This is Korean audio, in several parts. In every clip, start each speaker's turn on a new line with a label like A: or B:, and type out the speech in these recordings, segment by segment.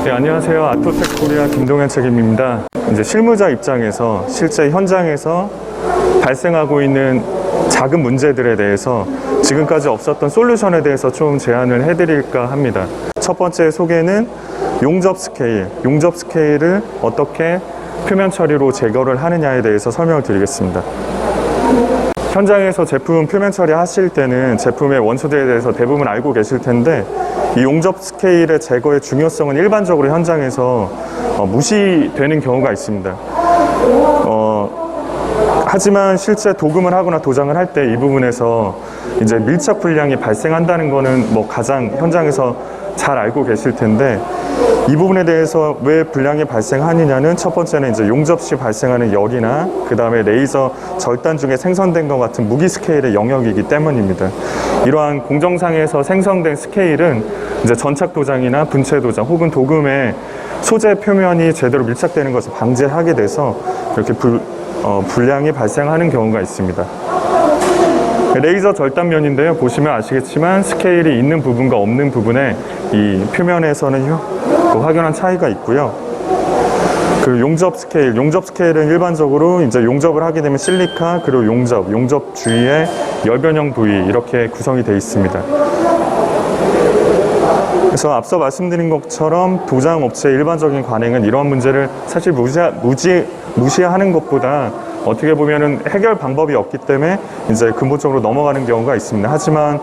A: 네, 안녕하세요. 아토텍 코리아 김동현 책임입니다. 이제 실무자 입장에서 실제 현장에서 발생하고 있는 작은 문제들에 대해서 지금까지 없었던 솔루션에 대해서 좀 제안을 해드릴까 합니다. 첫 번째 소개는 용접 스케일. 용접 스케일을 어떻게 표면 처리로 제거를 하느냐에 대해서 설명을 드리겠습니다. 현장에서 제품 표면 처리하실 때는 제품의 원소들에 대해서 대부분 알고 계실 텐데 이 용접 스케일의 제거의 중요성은 일반적으로 현장에서 무시되는 경우가 있습니다. 하지만 실제 도금을 하거나 도장을 할 때 이 부분에서 이제 밀착 불량이 발생한다는 거는 가장 현장에서 잘 알고 계실 텐데 이 부분에 대해서 왜 불량이 발생하느냐는 첫 번째는 이제 용접 시 발생하는 열이나 그 다음에 레이저 절단 중에 생성된 것 같은 무기 스케일의 영역이기 때문입니다. 이러한 공정상에서 생성된 스케일은 이제 전착 도장이나 분체 도장 혹은 도금의 소재 표면이 제대로 밀착되는 것을 방지하게 돼서 이렇게 불량이 발생하는 경우가 있습니다. 레이저 절단면인데요. 보시면 아시겠지만 스케일이 있는 부분과 없는 부분에 이 표면에서는 확연한 차이가 있고요. 그 용접 스케일은 일반적으로 이제 용접을 하게 되면 실리카 그리고 용접 주위에 열변형 부위 이렇게 구성이 되어 있습니다. 그래서 앞서 말씀드린 것처럼 도장 업체의 일반적인 관행은 이러한 문제를 사실 무시하는 것보다 어떻게 보면은 해결 방법이 없기 때문에 이제 근본적으로 넘어가는 경우가 있습니다. 하지만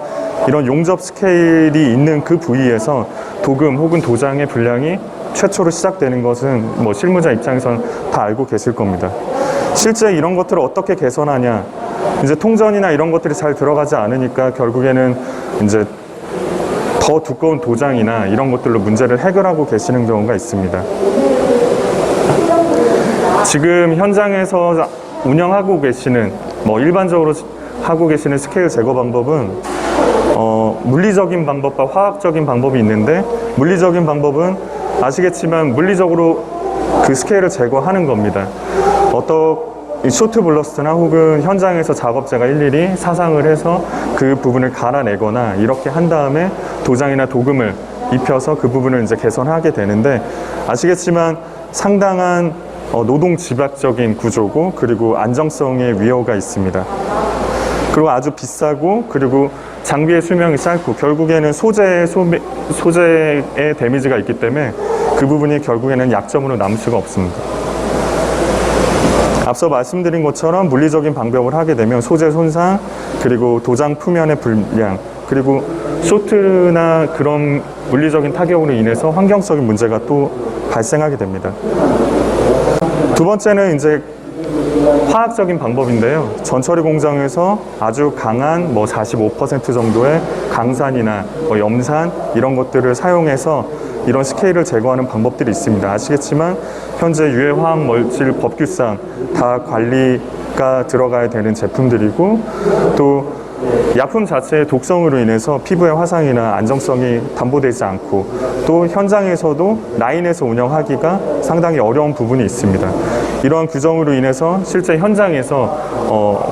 A: 이런 용접 스케일이 있는 그 부위에서 도금 혹은 도장의 불량이 최초로 시작되는 것은 실무자 입장에서는 다 알고 계실 겁니다. 실제 이런 것들을 어떻게 개선하냐, 이제 통전이나 이런 것들이 잘 들어가지 않으니까 결국에는 이제 더 두꺼운 도장이나 이런 것들로 문제를 해결하고 계시는 경우가 있습니다. 지금 현장에서 운영하고 계시는 일반적으로 하고 계시는 스케일 제거 방법은 물리적인 방법과 화학적인 방법이 있는데 물리적인 방법은 아시겠지만 물리적으로 그 스케일을 제거하는 겁니다. 쇼트 블러스트나 혹은 현장에서 작업자가 일일이 사상을 해서 그 부분을 갈아내거나 이렇게 한 다음에 도장이나 도금을 입혀서 그 부분을 이제 개선하게 되는데 아시겠지만 상당한 노동 집약적인 구조고 그리고 안정성의 위협가 있습니다. 그리고 아주 비싸고 그리고 장비의 수명이 짧고 결국에는 소재의 데미지가 있기 때문에 그 부분이 결국에는 약점으로 남을 수가 없습니다. 앞서 말씀드린 것처럼 물리적인 방법을 하게 되면 소재 손상 그리고 도장 표면의 불량 그리고 쇼트나 그런 물리적인 타격으로 인해서 환경적인 문제가 또 발생하게 됩니다. 두 번째는 이제 화학적인 방법인데요. 전처리 공장에서 아주 강한 45% 정도의 강산이나 염산 이런 것들을 사용해서 이런 스케일을 제거하는 방법들이 있습니다. 아시겠지만 현재 유해화학물질 법규상 다 관리가 들어가야 되는 제품들이고 또 약품 자체의 독성으로 인해서 피부의 화상이나 안정성이 담보되지 않고 또 현장에서도 라인에서 운영하기가 상당히 어려운 부분이 있습니다. 이러한 규정으로 인해서 실제 현장에서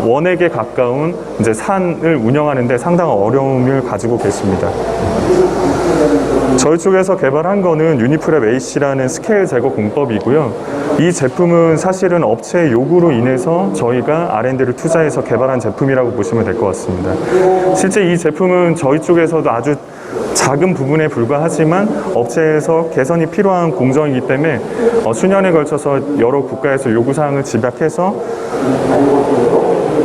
A: 원액에 가까운 이제 산을 운영하는데 상당한 어려움을 가지고 계십니다. 저희 쪽에서 개발한 거는 유니프랩 AC라는 스케일 제거 공법이고요. 이 제품은 사실은 업체의 요구로 인해서 저희가 R&D를 투자해서 개발한 제품이라고 보시면 될 것 같습니다. 실제 이 제품은 저희 쪽에서도 아주 작은 부분에 불과하지만 업체에서 개선이 필요한 공정이기 때문에 수년에 걸쳐서 여러 국가에서 요구사항을 집약해서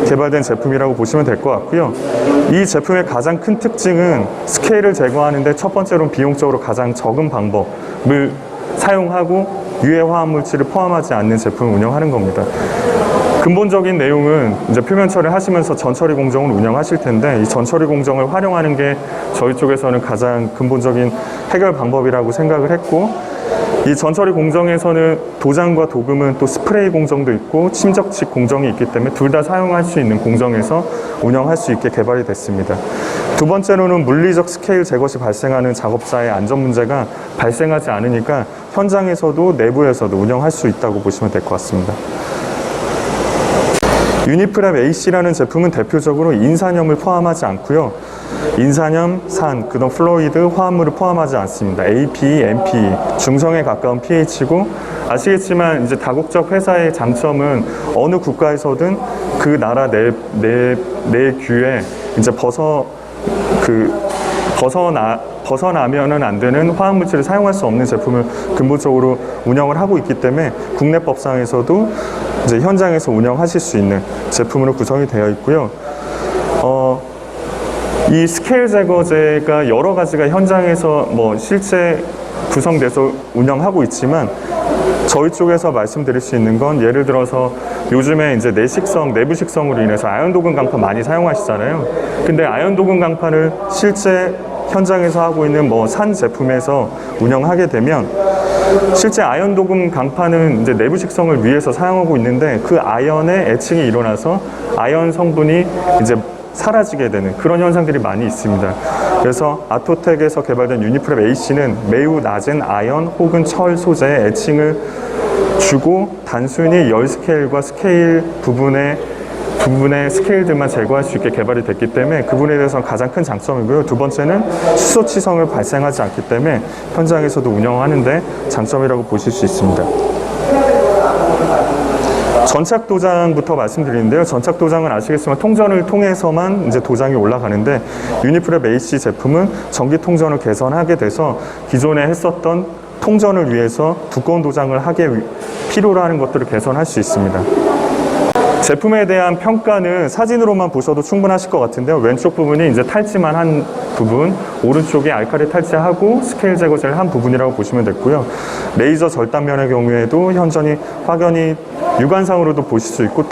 A: 개발된 제품이라고 보시면 될 것 같고요. 이 제품의 가장 큰 특징은 스케일을 제거하는데 첫 번째로는 비용적으로 가장 적은 방법을 사용하고 유해 화합물질을 포함하지 않는 제품을 운영하는 겁니다. 근본적인 내용은 이제 표면 처리를 하시면서 전처리 공정을 운영하실 텐데 이 전처리 공정을 활용하는 게 저희 쪽에서는 가장 근본적인 해결 방법이라고 생각을 했고 이 전처리 공정에서는 도장과 도금은 또 스프레이 공정도 있고 침적식 공정이 있기 때문에 둘 다 사용할 수 있는 공정에서 운영할 수 있게 개발이 됐습니다. 두 번째로는 물리적 스케일 제거 시 발생하는 작업자의 안전 문제가 발생하지 않으니까 현장에서도 내부에서도 운영할 수 있다고 보시면 될 것 같습니다. 유니프랩 AC라는 제품은 대표적으로 인산염을 포함하지 않고요. 인산염, 산, 그다음 플로이드, 화합물을 포함하지 않습니다. APE, MPE, 중성에 가까운 pH고, 아시겠지만 이제 다국적 회사의 장점은 어느 국가에서든 그 나라 내규에 이제 벗어나면은 안 되는 화학물질을 사용할 수 없는 제품을 근본적으로 운영을 하고 있기 때문에 국내법상에서도 이제 현장에서 운영하실 수 있는 제품으로 구성이 되어 있고요. 이 스케일 제거제가 여러 가지가 현장에서 실제 구성돼서 운영하고 있지만, 저희 쪽에서 말씀드릴 수 있는 건, 예를 들어서 요즘에 이제 내식성, 내부식성으로 인해서 아연 도금 강판 많이 사용하시잖아요. 근데 아연 도금 강판을 실제 현장에서 하고 있는 산 제품에서 운영하게 되면, 실제 아연 도금 강판은 이제 내부 식성을 위해서 사용하고 있는데, 그 아연의 애칭이 일어나서 아연 성분이 이제 사라지게 되는 그런 현상들이 많이 있습니다. 그래서 아토텍에서 개발된 유니프랩 AC는 매우 낮은 아연 혹은 철 소재의 애칭을 주고 단순히 열 스케일과 스케일 부분의 스케일들만 제거할 수 있게 개발이 됐기 때문에 그 부분에 대해서는 가장 큰 장점이고요. 두 번째는 수소치성을 발생하지 않기 때문에 현장에서도 운영하는데 장점이라고 보실 수 있습니다. 전착 도장부터 말씀드리는데요. 전착 도장은 아시겠지만 통전을 통해서만 이제 도장이 올라가는데, 유니프랩 AC 제품은 전기 통전을 개선하게 돼서 기존에 했었던 통전을 위해서 두꺼운 도장을 하게 필요로 하는 것들을 개선할 수 있습니다. 제품에 대한 평가는 사진으로만 보셔도 충분하실 것 같은데요. 왼쪽 부분이 이제 탈지만 한 부분, 오른쪽에 알칼리 탈지하고 스케일 제거제를 한 부분이라고 보시면 됐고요. 레이저 절단면의 경우에도 확연히 육안상으로도 보실 수 있고,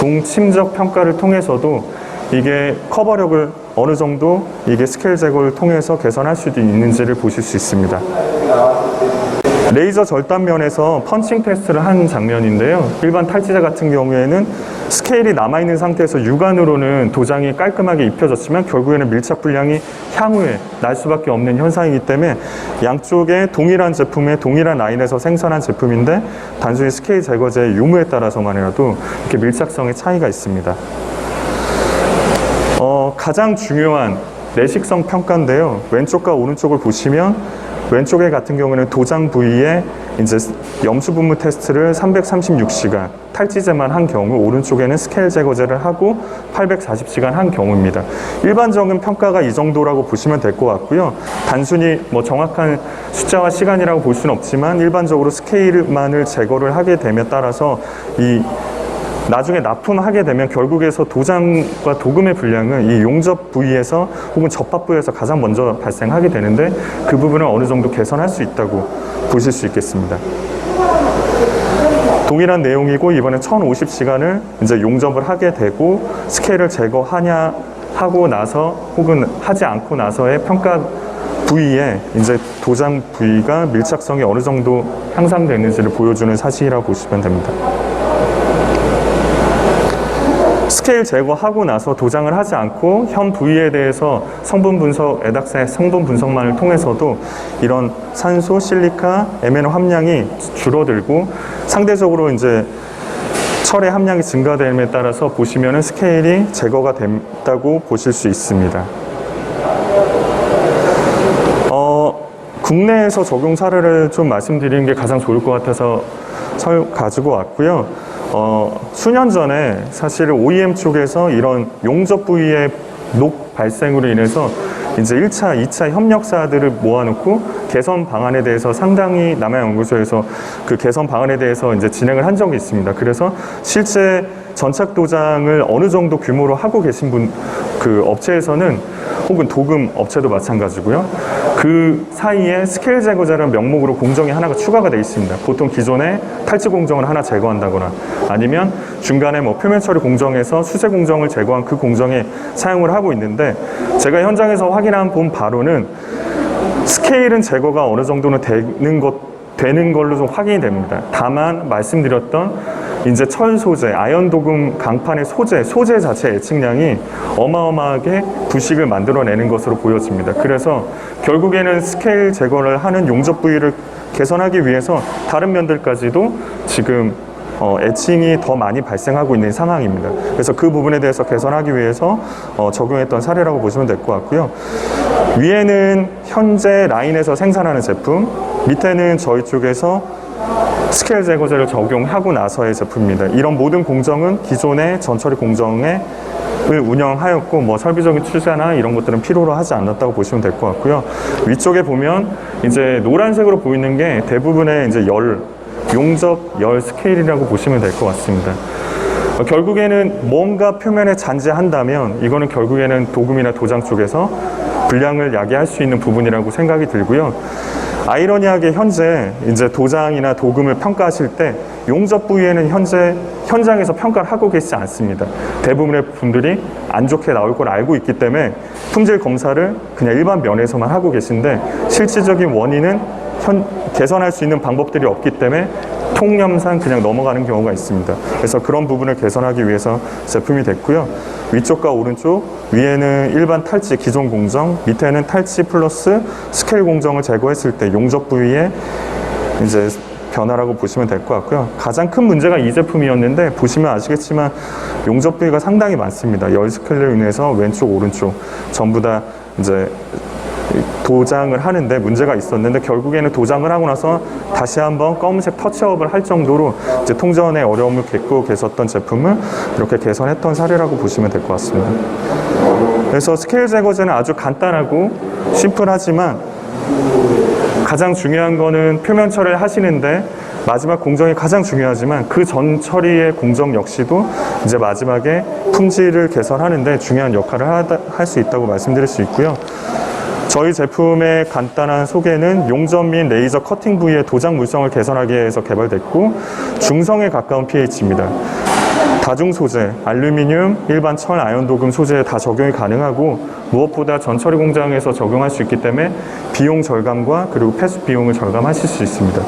A: 동침적 평가를 통해서도 이게 커버력을 어느 정도 이게 스케일 제거를 통해서 개선할 수도 있는지를 보실 수 있습니다. 레이저 절단면에서 펀칭 테스트를 한 장면인데요. 일반 탈지제 같은 경우에는 스케일이 남아있는 상태에서 육안으로는 도장이 깔끔하게 입혀졌지만 결국에는 밀착 불량이 향후에 날 수밖에 없는 현상이기 때문에, 양쪽에 동일한 제품의 동일한 라인에서 생산한 제품인데 단순히 스케일 제거제의 유무에 따라서만이라도 이렇게 밀착성의 차이가 있습니다. 가장 중요한 내식성 평가인데요. 왼쪽과 오른쪽을 보시면, 왼쪽에 같은 경우는 도장 부위에 이제 염수 분무 테스트를 336시간 탈지제만 한 경우, 오른쪽에는 스케일 제거제를 하고 840시간 한 경우입니다. 일반적인 평가가 이 정도라고 보시면 될 것 같고요. 단순히 정확한 숫자와 시간이라고 볼 수는 없지만, 일반적으로 스케일만을 제거를 하게 됨에 따라서 나중에 납품하게 되면 결국에서 도장과 도금의 불량은 이 용접 부위에서 혹은 접합 부위에서 가장 먼저 발생하게 되는데, 그 부분을 어느 정도 개선할 수 있다고 보실 수 있겠습니다. 동일한 내용이고, 이번에 1050시간을 이제 용접을 하게 되고, 스케일을 제거하냐 하고 나서 혹은 하지 않고 나서의 평가 부위에 이제 도장 부위가 밀착성이 어느 정도 향상되는지를 보여주는 사실이라고 보시면 됩니다. 스케일 제거하고 나서 도장을 하지 않고 현 부위에 대해서 성분 분석, 에닥스의 성분 분석만을 통해서도 이런 산소, 실리카, MnO 함량이 줄어들고 상대적으로 이제 철의 함량이 증가됨에 따라서 보시면은 스케일이 제거가 됐다고 보실 수 있습니다. 국내에서 적용 사례를 좀 말씀드리는 게 가장 좋을 것 같아서 가지고 왔고요. 수년 전에 사실 OEM 쪽에서 이런 용접 부위의 녹 발생으로 인해서 이제 1차, 2차 협력사들을 모아놓고 개선 방안에 대해서 상당히 남아연구소에서 그 개선 방안에 대해서 이제 진행을 한 적이 있습니다. 그래서 실제 전착 도장을 어느 정도 규모로 하고 계신 그 업체에서는, 혹은 도금 업체도 마찬가지고요. 그 사이에 스케일 제거제라는 명목으로 공정이 하나가 추가가 되어 있습니다. 보통 기존에 탈지 공정을 하나 제거한다거나, 아니면 중간에 표면 처리 공정에서 수세 공정을 제거한 그 공정에 사용을 하고 있는데, 제가 현장에서 확인한 본 바로는 스케일은 제거가 어느 정도는 되는 걸로 좀 확인이 됩니다. 다만 말씀드렸던 이제 철 소재, 아연 도금 강판의 소재 자체의 애칭량이 어마어마하게 부식을 만들어내는 것으로 보여집니다. 그래서 결국에는 스케일 제거를 하는 용접 부위를 개선하기 위해서 다른 면들까지도 지금 에칭이 더 많이 발생하고 있는 상황입니다. 그래서 그 부분에 대해서 개선하기 위해서 적용했던 사례라고 보시면 될 것 같고요. 위에는 현재 라인에서 생산하는 제품, 밑에는 저희 쪽에서 스케일 제거제를 적용하고 나서의 제품입니다. 이런 모든 공정은 기존의 전처리 공정을 운영하였고 뭐 설비적인 투자나 이런 것들은 필요로 하지 않았다고 보시면 될 것 같고요. 위쪽에 보면 이제 노란색으로 보이는 게 대부분의 이제 용접 열 스케일이라고 보시면 될 것 같습니다. 결국에는 뭔가 표면에 잔재한다면 이거는 결국에는 도금이나 도장 쪽에서 불량을 야기할 수 있는 부분이라고 생각이 들고요. 아이러니하게 현재 이제 도장이나 도금을 평가하실 때 용접 부위에는 현재 현장에서 평가를 하고 계시지 않습니다. 대부분의 분들이 안 좋게 나올 걸 알고 있기 때문에 품질 검사를 그냥 일반 면에서만 하고 계신데 실질적인 원인은 개선할 수 있는 방법들이 없기 때문에 통념상 그냥 넘어가는 경우가 있습니다. 그래서 그런 부분을 개선하기 위해서 제품이 됐고요. 위쪽과 오른쪽, 위에는 일반 탈지 기존 공정, 밑에는 탈지 플러스 스케일 공정을 제거했을 때 용접 부위에 이제 변화라고 보시면 될 것 같고요. 가장 큰 문제가 이 제품이었는데 보시면 아시겠지만 용접 부위가 상당히 많습니다. 열 스케일로 인해서 왼쪽, 오른쪽 전부 다 이제 도장을 하는데 문제가 있었는데 결국에는 도장을 하고 나서 다시 한번 검은색 터치업을 할 정도로 이제 통전의 어려움을 겪고 계셨던 제품을 이렇게 개선했던 사례라고 보시면 될 것 같습니다. 그래서 스케일 제거제는 아주 간단하고 심플하지만 가장 중요한 거는 표면 처리를 하시는데 마지막 공정이 가장 중요하지만 그 전 처리의 공정 역시도 이제 마지막에 품질을 개선하는데 중요한 역할을 할 수 있다고 말씀드릴 수 있고요. 저희 제품의 간단한 소개는 용접 및 레이저 커팅 부위의 도장 물성을 개선하기 위해서 개발됐고 중성에 가까운 pH입니다. 다중 소재, 알루미늄, 일반 철, 아연 도금 소재에 다 적용이 가능하고 무엇보다 전처리 공장에서 적용할 수 있기 때문에 비용 절감과 그리고 폐수 비용을 절감하실 수 있습니다.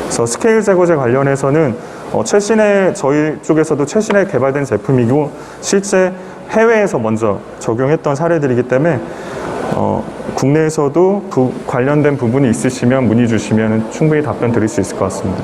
A: 그래서 스케일 제거제 관련해서는 최신에 저희 쪽에서도 최신에 개발된 제품이고 실제 해외에서 먼저 적용했던 사례들이기 때문에 국내에서도 관련된 부분이 있으시면 문의 주시면 충분히 답변 드릴 수 있을 것 같습니다.